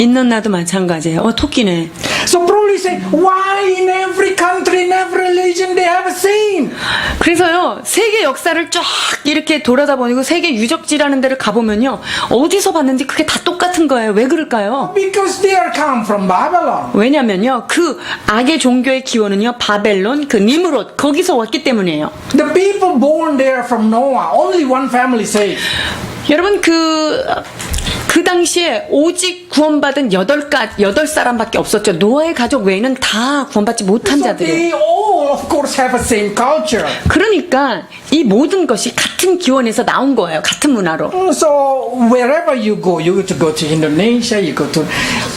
인넌나도 마찬가지예요. 토끼네. So probably say, why in every country, in every religion they have a same? 그래서요 세계 역사를 쫙 이렇게 돌아다 보니고 세계 유적지라는 데를 가보면요 어디서 봤는지 그게 다 똑같은 거예요. 왜 그럴까요? Because they are come from Babylon. 왜냐면요 그 악의 종교의 기원은요 바벨론 그 니므롯 거기서 왔기 때문이에요. The people born there from Noah, only one family saved. 여러분 그 당시에 오직 구원받은 8사람밖에 없었죠. 노아의 가족 외에는 다 구원받지 못한 So 자들이에요. they all, of course, have the same culture. 그러니까 이 모든 것이 같은 기원에서 나온 거예요. 같은 문화로. So wherever you go to Indonesia, you go to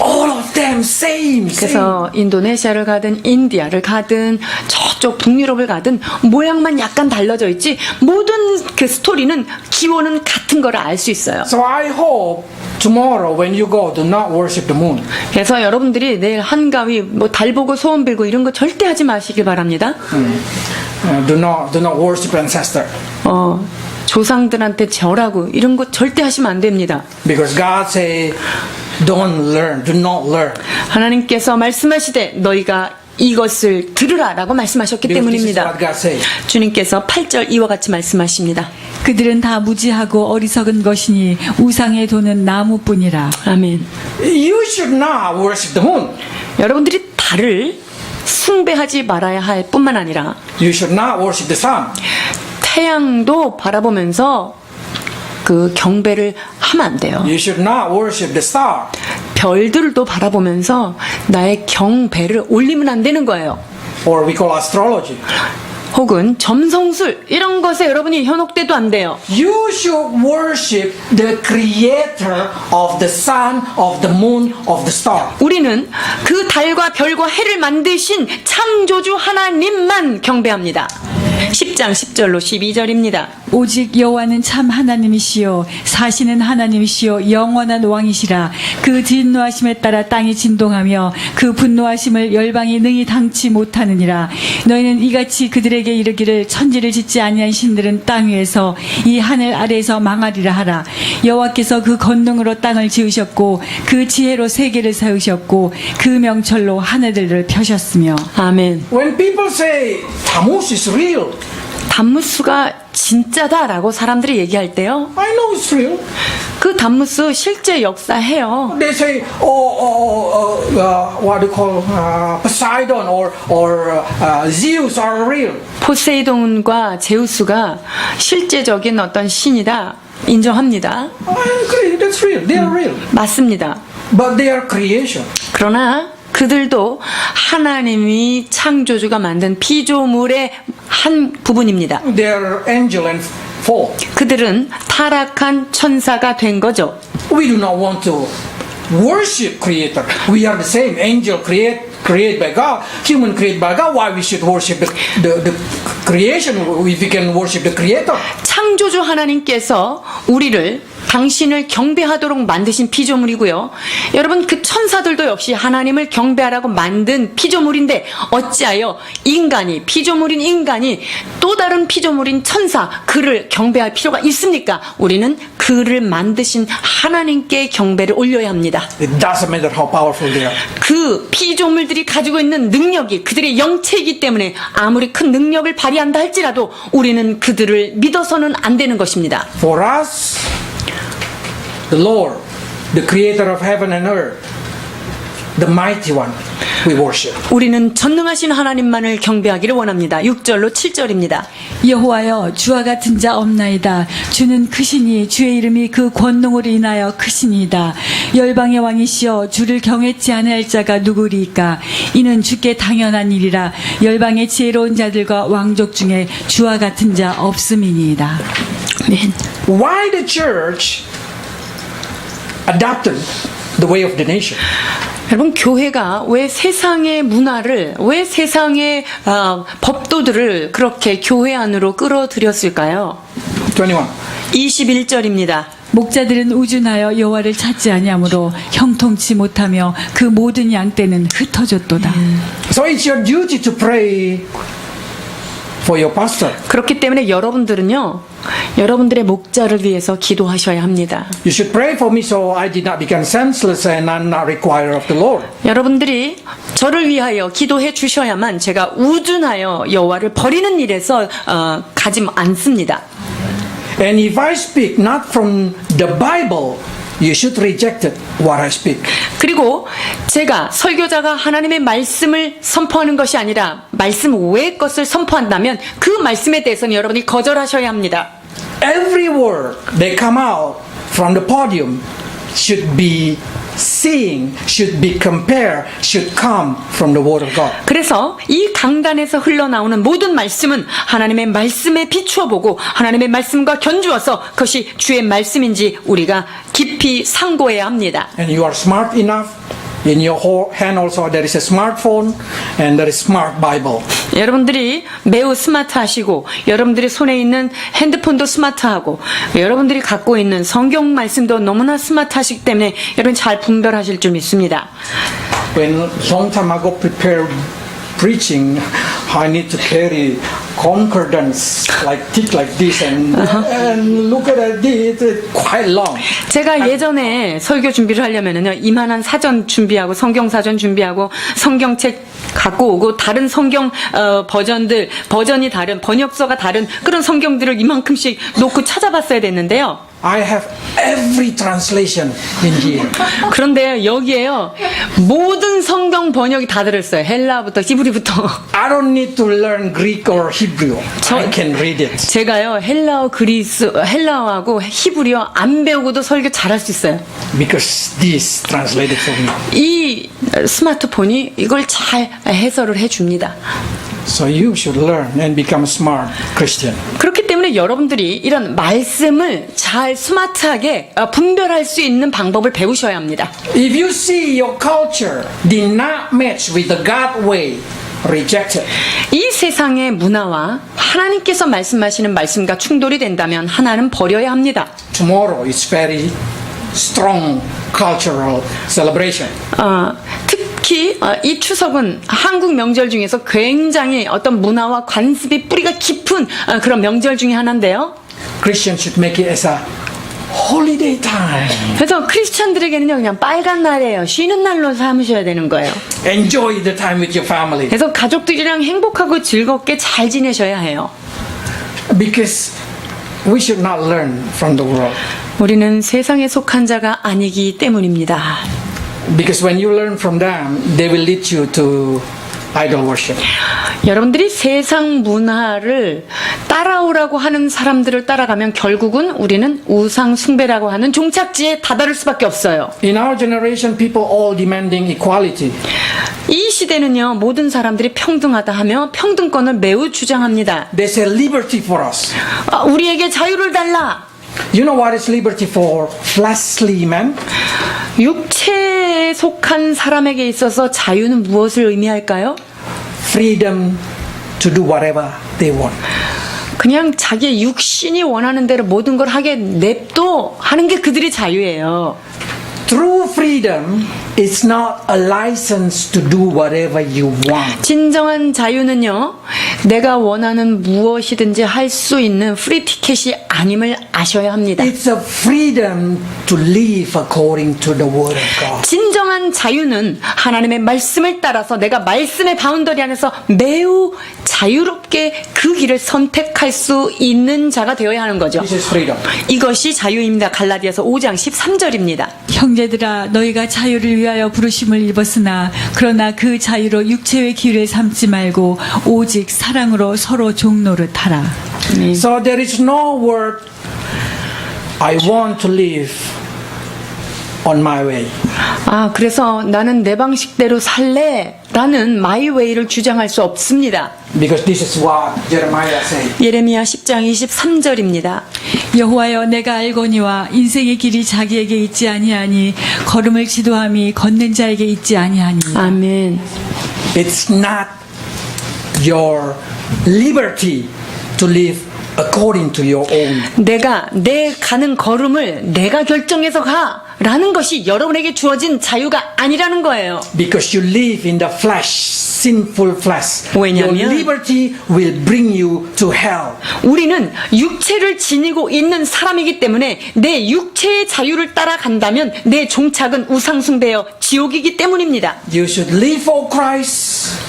all of them same. 그래서 인도네시아를 가든 인디아를 가든 저쪽 북유럽을 가든 모양만 약간 달라져 있지 모든 그 스토리는 기원은 같은 거를 알 수 있어요. So I hope tomorrow when you go, do not worship the moon. 그래서 여러분들이 내일 한가위 뭐 달 보고 소원 빌고 이런 거 절대 하지 마시길 바랍니다. Do not worship ancestor. 조상들한테 절하고 이런 거 절대 하시면 안 됩니다. Because God say, don't learn, do not learn. 하나님께서 말씀하시되 너희가 이것을 들으라라고 말씀하셨기 Because this is 때문입니다. what God say. 주님께서 8절 이와 같이 말씀하십니다. 그들은 다 무지하고 어리석은 것이니 우상의 도는 나무뿐이라. 아멘. You should not worship the moon. 여러분들이 달을 숭배하지 말아야 할 뿐만 아니라 You should not worship the sun. 태양도 바라보면서 그 경배를 하면 안 돼요. You should not worship the star. 별들도 바라보면서 나의 경배를 올리면 안 되는 거예요. Or we call astrology. 혹은 점성술 이런 것에 여러분이 현혹돼도 안 돼요. You should worship the creator of the sun, of the moon, of the star. 우리는 그 달과 별과 해를 만드신 창조주 하나님만 경배합니다. 10장 10절로 12절입니다. 오직 여호와는 참 하나님이시요 사시는 하나님이시요 영원한 왕이시라. 그 진노하심에 따라 땅이 진동하며 그 분노하심을 열방이 능히 당치 못하느니라. 너희는 이같이 그들에게 이르기를 천지를 짓지 아니한 신들은 땅 위에서 이 하늘 아래에서 망하리라 하라. 여호와께서 그 권능으로 땅을 지으셨고 그 지혜로 세계를 세우셨고 그 명철로 하늘들을 펴셨으며. 아멘. When people say Tammuz is real, 담무스가 진짜다라고 사람들이 얘기할 때요. I know it's real. 그 담무스 실제 역사해요. They say, what do you call Poseidon or Zeus are real. 포세이돈과 제우스가 실제적인 어떤 신이다. 인정합니다. I agree, that's real. They are real. 맞습니다. But they are creation. 그러나 그들도 하나님이 창조주가 만든 피조물의 한 부분입니다. They are angel and fall. 그들은 타락한 천사가 된 거죠. We do not want to worship Creator. We are the same angel created by God, human created by God. Why we should worship the creation if we can worship the Creator? 창조주 하나님께서 우리를 당신을 경배하도록 만드신 피조물이고요. 여러분 그 천사들도 역시 하나님을 경배하라고 만든 피조물인데 어찌하여 인간이 피조물인 인간이 또 다른 피조물인 천사 그를 경배할 필요가 있습니까? 우리는 그를 만드신 하나님께 경배를 올려야 합니다. It doesn't matter how powerful they are. 그 피조물들이 가지고 있는 능력이 그들의 영체이기 때문에 아무리 큰 능력을 발휘한다 할지라도 우리는 그들을 믿어서는 안 되는 것입니다. For us, the Lord, the creator of heaven and earth, the mighty one, we worship. 우리는 전능하신 하나님만을 경배하기를 원합니다. 6절로 7절입니다. 여호와여 주와 같은 자 없나이다. 주는 크시니 주의 이름이 그 권능으로 인하여 크시니이다. 열방의 왕이시여 주를 경외치 않을 자가 누구리이까. 이는 주께 당연한 일이라. 열방의 지혜로운 자들과 왕족 중에 주와 같은 자 없음이니이다. 아멘. Why the church adopted the way of the nation? 여러분 교회가 왜 세상의 문화를 왜 세상의 법도들을 그렇게 교회 안으로 끌어들였을까요? 21. 21절입니다. 목자들은 우준하여 여호와를 찾지 아니하므로 형통치 못하며 그 모든 양떼는 흩어졌도다. So it's your duty to pray for your pastor. 그렇기 때문에 여러분들은요, 여러분들의 목자를 위해서 기도하셔야 합니다. You should pray for me so I did not become senseless and I'm not required of the Lord. 여러분들이 저를 위하여 기도해 주셔야만 제가 우준하여 여호와를 버리는 일에서 가지 않습니다. And if I speak not from the Bible, you should reject it, what I speak. 그리고 제가 설교자가 하나님의 말씀을 선포하는 것이 아니라 말씀 외의 것을 선포한다면 그 말씀에 대해서는 여러분이 거절하셔야 합니다. Every word that come out from the podium should be seen, should be compared, should come from the Word of God. 그래서 이 강단에서 흘러나오는 모든 말씀은 하나님의 말씀에 비추어 보고 하나님의 말씀과 견주어서 그것이 주의 말씀인지 우리가 깊이 상고해야 합니다. And you are smart enough. In your hand also there is a smartphone and there is smart Bible. 여러분들이 매우 스마트하시고 여러분들이 손에 있는 핸드폰도 스마트하고 여러분들이 갖고 있는 성경 말씀도 너무나 스마트하시기 때문에 여러분 잘 분별하실 줄 믿습니다. When long time ago prepared preaching, I need to carry concordance like thick like this and look at it, it's quite long. 제가 예전에 설교 준비를 하려면은요 이만한 사전 준비하고 성경 사전 준비하고 성경책 갖고 오고 다른 성경 버전이 다른 번역서가 다른 그런 성경들을 이만큼씩 놓고 찾아봤어야 됐는데요. I have every translation in here. 그런데 여기에요 모든 성경 번역이 다 들었어요. 헬라부터 히브리부터. I don't need to learn Greek or Hebrew. I can read it. 제가요 헬라어하고 히브리어 안 배우고도 설교 잘할 수 있어요. Because this translated for me. 이 스마트폰이 이걸 잘 해설을 해줍니다. So you should learn and become a smart Christian. 그렇기 때문에 여러분들이 이런 말씀을 잘 스마트하게 분별할 수 있는 방법을 배우셔야 합니다. If you see your culture did not match with the God way, reject it. 이 세상의 문화와 하나님께서 말씀하시는 말씀과 충돌이 된다면 하나는 버려야 합니다. Tomorrow is very strong cultural celebration. 특히 이 추석은 한국 명절 중에서 굉장히 어떤 문화와 관습이 뿌리가 깊은 그런 명절 중에 하나인데요. Christians should make it as a holiday time. 그래서 크리스찬들에게는요 그냥 빨간 날이에요. 쉬는 날로 삼으셔야 되는 거예요. Enjoy the time with your family. 그래서 가족들이랑 행복하고 즐겁게 잘 지내셔야 해요. Because we should not learn from the world. 우리는 세상에 속한 자가 아니기 때문입니다. Because when you learn from them, they will lead you to idol worship. 여러분들이 세상 문화를 따라오라고 하는 사람들을 따라가면 결국은 우리는 우상 숭배라고 하는 종착지에 다다를 수밖에 없어요. In our generation, people all demanding equality. 이 시대는요, 모든 사람들이 평등하다 하며 평등권을 매우 주장합니다. They say liberty for us. 우리에게 자유를 달라. You know what is liberty for fleshly man? 육체에 속한 사람에게 있어서 자유는 무엇을 의미할까요? Freedom to do whatever they want. 그냥 자기의 육신이 원하는 대로 모든 걸 하게 냅둬 하는 게 그들의 자유예요. True freedom is not a license to do whatever you want. 진정한 자유는요, 내가 원하는 무엇이든지 할 수 있는 프리 티켓이 아님을 아셔야 합니다. It's a freedom to live according to the word of God. 진정한 자유는 하나님의 말씀을 따라서 내가 말씀의 바운더리 안에서 매우 자유롭게 그 길을 선택할 수 있는 자가 되어야 하는 거죠. This is freedom. 이것이 자유입니다. 갈라디아서 5장 13절입니다. 형제들아 너희가 자유를 위하여 부르심을 입었으나 그러나 그 자유로 육체의 기회를 삼지 말고 오직 사랑으로 서로 종노릇하라. So there is no word I want to live on my way. 그래서 나는 내 방식대로 살래 라는 my way를 주장할 수 없습니다. Because this is what Jeremiah said. 예레미야 10장 23절입니다. 여호와여 내가 알거니와 인생의 길이 자기에게 있지 아니하니 걸음을 지도함이 걷는 자에게 있지 아니하니. 아멘. It's not your liberty to live according to your own. 내가 내 가는 걸음을 내가 결정해서 가라는 것이 여러분에게 주어진 자유가 아니라는 거예요. Because you live in the flesh, sinful flesh. 왜냐하면 Your liberty will bring you to hell. 우리는 육체를 지니고 있는 사람이기 때문에 내 육체의 자유를 따라간다면 내 종착은 우상숭배여 지옥이기 때문입니다. You should live for Christ.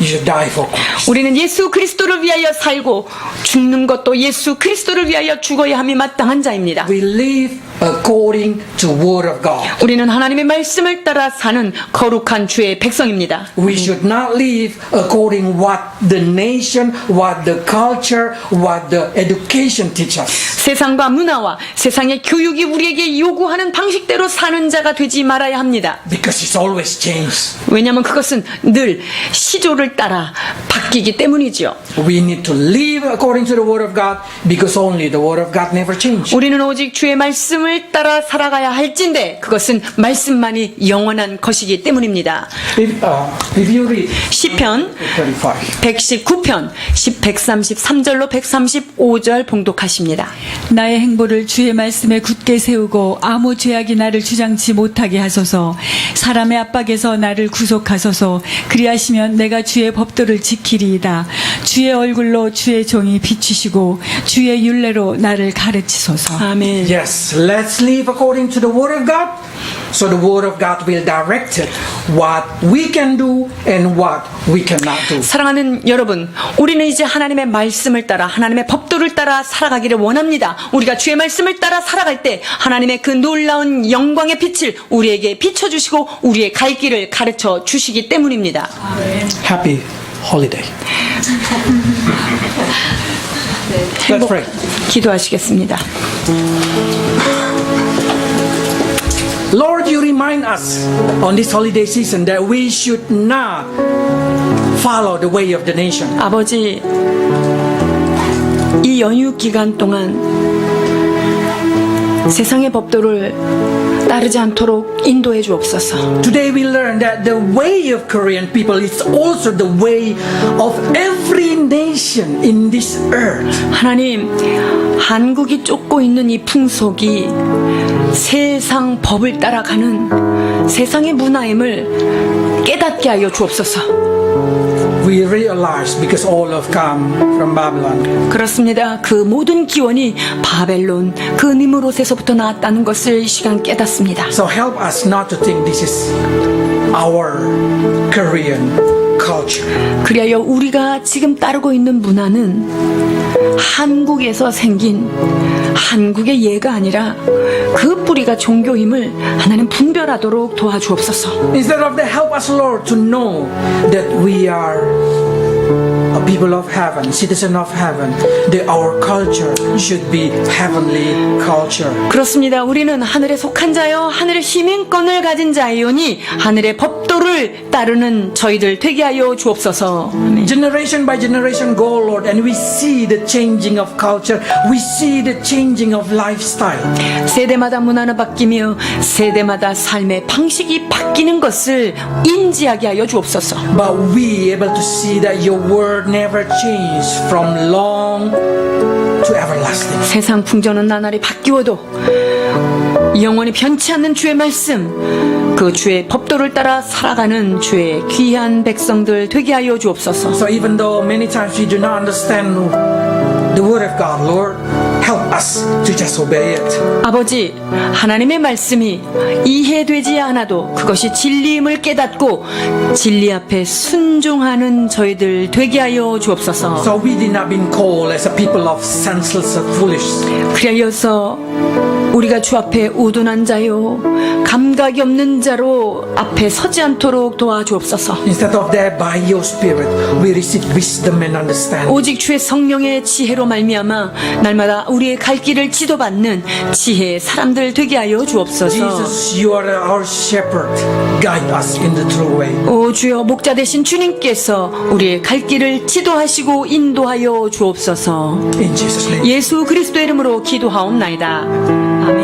You should die for Christ. 우리는 예수 그리스도를 위하여 살고 죽는 것도 예수 그리스도를 위하여 죽어야 함이 마땅한 자입니다. We live according to word of God. 우리는 하나님의 말씀을 따라 사는 거룩한 주의 백성입니다. We should not live according what the nation, what the culture, what the education teach us. 세상과 문화와 세상의 교육이 우리에게 요구하는 방식대로 사는 자가 되지 말아야 합니다. Because it's always changed. 왜냐하면 그것은 늘 시조를 따라 바뀌기 때문이죠. We need to live according to the word of God because only the word of God never changes. 우리는 오직 주의 말씀을 따라 살아가야 할진데 그것은 말씀만이 영원한 것이기 때문입니다. If you read 시편 35. 119편 133절로 135절 봉독하십니다. 나의 행보를 주의 말씀에 굳게 세우고 아무 죄악이 나를 주장치 못하게 하소서. 사람의 압박에서 나를 구속하소서. 그리하시면 내가 주의 법도를 지키리이다. 주의 얼굴로 주의 종이 비추시고 주의 율례로 나를 가르치소서. 아멘. Yes, let's live according to the word of God. So the word of God will direct it, what we can do and what we cannot do. 사랑하는 여러분, 우리는 이제 하나님의 말씀을 따라 하나님의 법도를 따라 살아가기를 원합니다. 우리가 주의 말씀을 따라 살아갈 때 하나님의 그 놀라운 영광의 빛을 우리에게 비춰주시고 우리의 갈 길을 가르쳐 주시기 때문입니다. Happy holiday. Let's pray. 기도하시겠습니다. Lord, you remind us on this holiday season that we should not follow the way of the nation. 아버지, 이 연휴 기간 동안 세상의 법도를 따르지 않도록 인도해 주옵소서. Today we learn that the way of Korean people is also the way of every nation in this earth. 하나님, 한국이 쫓고 있는 이 풍속이 세상 법을 따라가는 세상의 문화임을 깨닫게 하여 주옵소서. We realize because all have come from Babylon. 그렇습니다. 그 모든 기원이 바벨론, 그 니므롯에서부터 나왔다는 것을 이 시간 깨닫습니다. So help us not to think this is our Korean culture. 그리하여 우리가 지금 따르고 있는 문화는 한국에서 생긴 한국의 예가 아니라 그 뿌리가 종교임을 하나님 분별하도록 도와주옵소서. Instead of that, help us, Lord, to know that we are a people of heaven, citizen of heaven, that our culture should be heavenly culture. 그렇습니다. 우리는 하늘에 속한 자요, 하늘의 시민권을 가진 자이오니 하늘의 법도를 따르는 저희들 되게 하여 주옵소서. Generation by generation go, Lord, and we see the changing of culture. We see the changing of lifestyle. 세대마다 문화는 바뀌며 세대마다 삶의 방식이 바뀌는 것을 인지하게 하여 주옵소서. But we able to see that your word never changed from long to everlasting. 세상 풍조는 나날이 바뀌어도 영원히 변치 않는 주의 말씀, 그 주의 법도를 따라 살아가는 주의 귀한 백성들 되게 하여 주옵소서. So even though many times we do not understand the word of God, Lord, help us to just obey it. 아버지, 하나님의 말씀이 이해되지 않아도 그것이 진리임을 깨닫고 진리 앞에 순종하는 저희들 되게 하여 주옵소서. So we did not been called as a people of senseless or foolish. 그리하여서 우리가 주 앞에 우둔한 자요, 감각이 없는 자로 앞에 서지 않도록 도와주옵소서. Instead of that, by your spirit, we receive wisdom and understanding. 오직 주의 성령의 지혜로 말미암아 날마다 우리의 갈 길을 지도받는 지혜의 사람들 되게 하여 주옵소서. Jesus, you are our shepherd. Guide us in the true way. 오 주여, 목자 되신 주님께서 우리의 갈 길을 지도하시고 인도하여 주옵소서. In Jesus' name. 예수 그리스도의 이름으로 기도하옵나이다. 아멘.